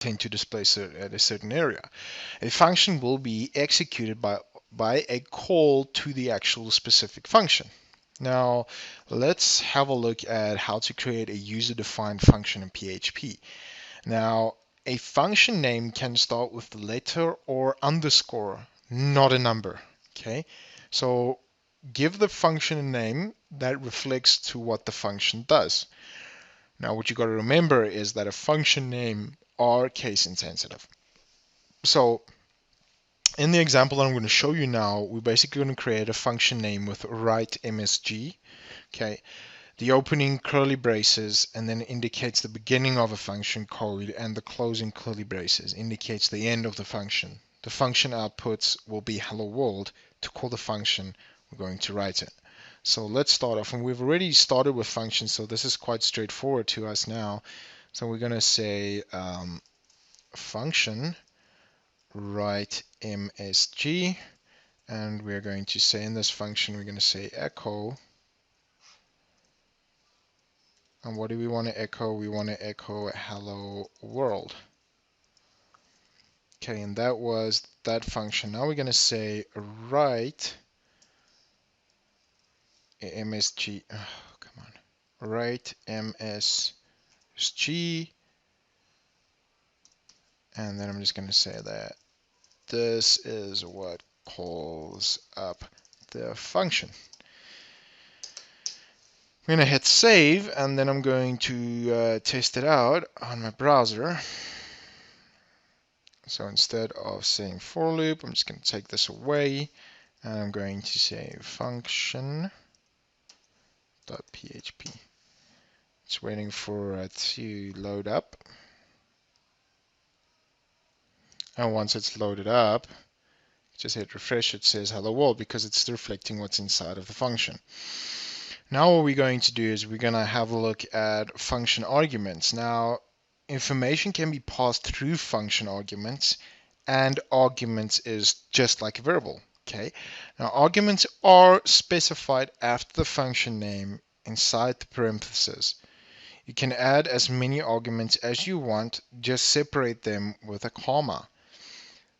tend to display at a certain area. A function will be executed by a call to the actual specific function. Now, let's have a look at how to create a user-defined function in PHP. Now, a function name can start with the letter or underscore, not a number. Okay, so give the function a name that reflects to what the function does. Now, what you got to remember is that a function name are case insensitive. So in the example that I'm going to show you now, we're basically going to create a function name with write MSG. Okay, the opening curly braces and then indicates the beginning of a function code, and the closing curly braces indicates the end of the function. The function outputs will be hello world. To call the function, we're going to write it. So let's start off, and we've already started with functions, so this is quite straightforward to us now. So we're going to say function write MSG, and we're going to say in this function, we're going to say echo. And what do we want to echo? We want to echo hello world. Okay, and that was that function. Now we're going to say write MSG. Oh, come on. Write MSG. And then I'm just going to say that this is what calls up the function. I'm going to hit save, and then I'm going to test it out on my browser. So instead of saying for loop, I'm just going to take this away, and I'm going to say function.php. It's waiting for it to load up. And once it's loaded up, just hit refresh. It says hello world because it's reflecting what's inside of the function. Now what we're going to do is we're going to have a look at function arguments. Now, information can be passed through function arguments, and arguments is just like a variable. Okay. Now, arguments are specified after the function name inside the parentheses. You can add as many arguments as you want, just separate them with a comma.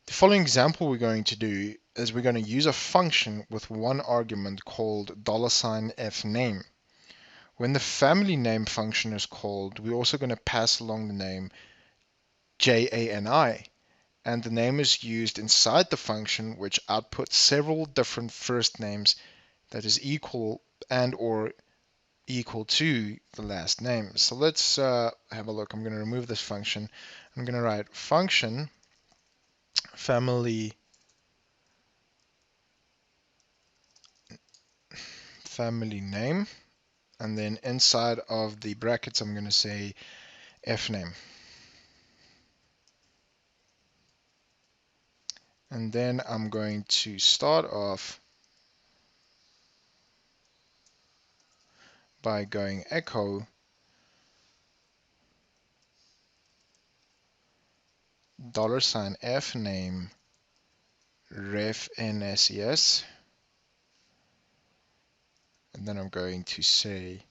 The following example we're going to do is we're going to use a function with one argument called $fname. When the family name function is called, we're also going to pass along the name JANI, and the name is used inside the function, which outputs several different first names that is equal and or equal to the last name. So let's have a look. I'm going to remove this function. I'm going to write function family name, and then inside of the brackets I'm going to say fname. And then I'm going to start off by going echo $fname ref nses, and then I'm going to say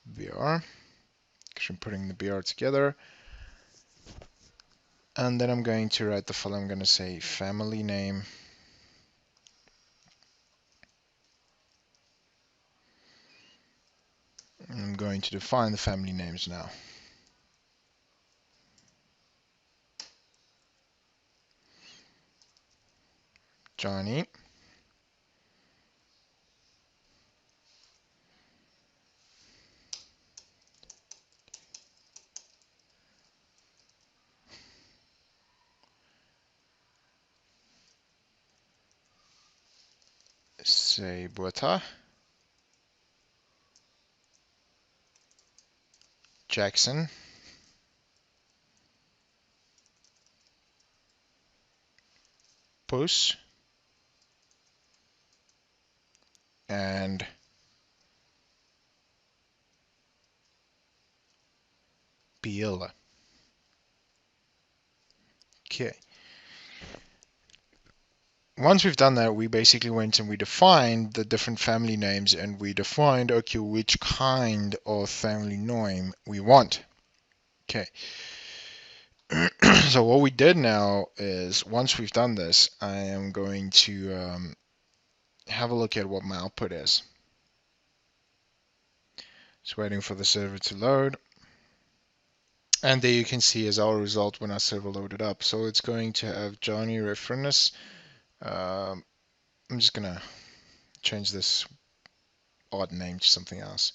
br, because I'm putting the br together, and then I'm going to write the following. I'm going to say family name I'm going to define the family names now. Johnny, say Buata, Jackson, Puss, and Biela. Okay. Once we've done that, we basically went and we defined the different family names, and we defined, okay, which kind of family name we want. Okay. So what we did now is, once we've done this, I am going to have a look at what my output is. Just waiting for the server to load. And there you can see as our result when our server loaded up. So it's going to have Johnny reference. I'm just going to change this odd name to something else.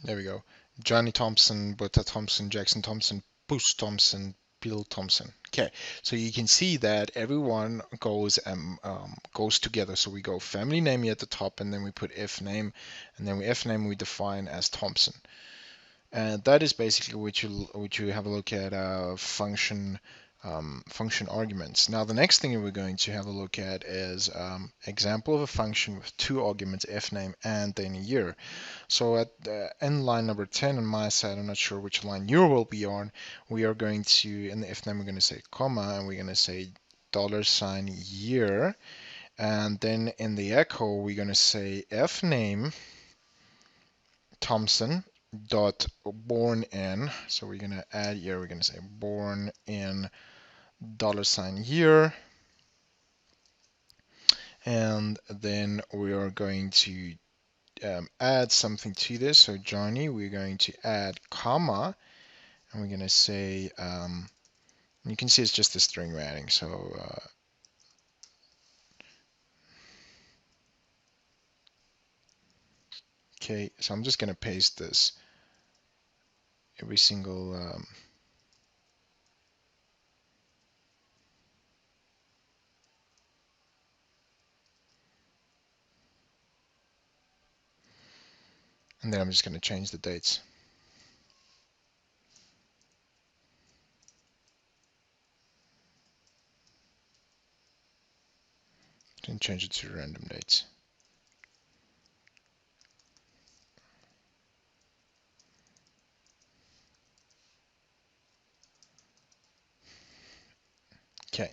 There we go. Johnny Thompson, Butta Thompson, Jackson Thompson, Bruce Thompson, Bill Thompson. Okay, so you can see that everyone goes together. So we go family name here at the top, and then we put F name, and then F name we define as Thompson. And that is basically what you have a look at function arguments. Now the next thing we're going to have a look at is example of a function with two arguments, f name and then a year. So at in line number 10 on my side, I'm not sure which line you will be on, we are going to, in the f name, we're going to say comma, and we're going to say $year, and then in the echo, we're going to say f name Thompson dot born in. So we're going to add year, we're going to say born in $year, and then we are going to add something to this. So Johnny, we're going to add comma, and we're going to say, you can see it's just a string we're adding. So okay, so I'm just going to paste this every single and then I'm just going to change the dates. And change it to random dates. Okay, I'm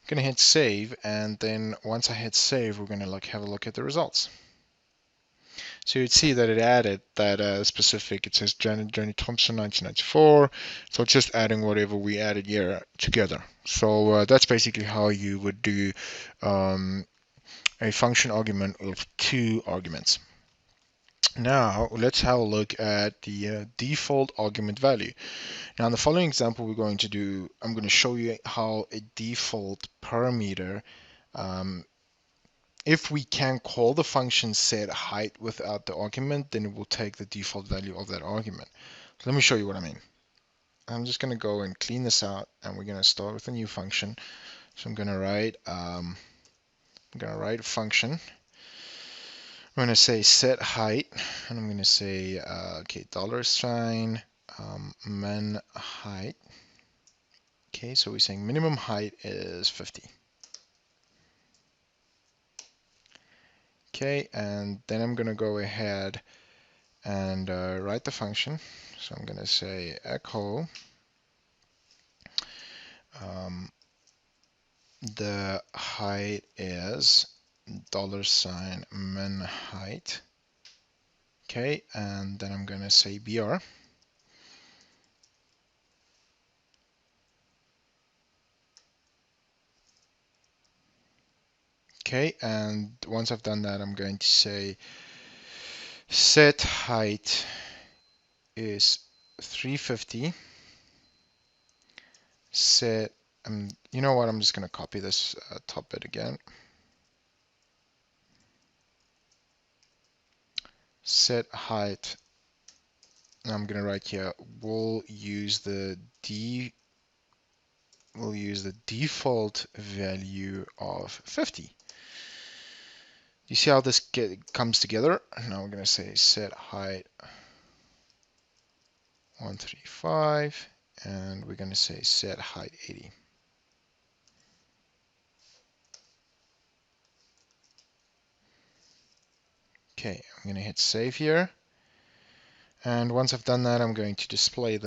going to hit save, and then once I hit save, we're going to have a look at the results. So you'd see that it added that specific, it says Johnny Thompson 1994. So it's just adding whatever we added here together. So that's basically how you would do a function argument with two arguments. Now let's have a look at the default argument value. Now in the following example we're going to do, I'm going to show you how a default parameter, if we can call the function set height without the argument, then it will take the default value of that argument. So let me show you what I mean. I'm just going to go and clean this out, and we're going to start with a new function. So I'm going to write a function. I'm going to say set height, and I'm going to say okay, $, min height. Okay, so we're saying minimum height is 50. Okay, and then I'm going to go ahead and write the function. So I'm going to say echo the height is $min height. Okay, and then I'm going to say br. Okay, and once I've done that, I'm going to say set height is 350. Set, you know what, I'm just going to copy this top bit again. Set height, and I'm going to write here, we'll use the default value of 50. You see how this comes together? Now we're going to say set height 135, and we're going to say set height 80. Okay, I'm going to hit save here. And once I've done that, I'm going to display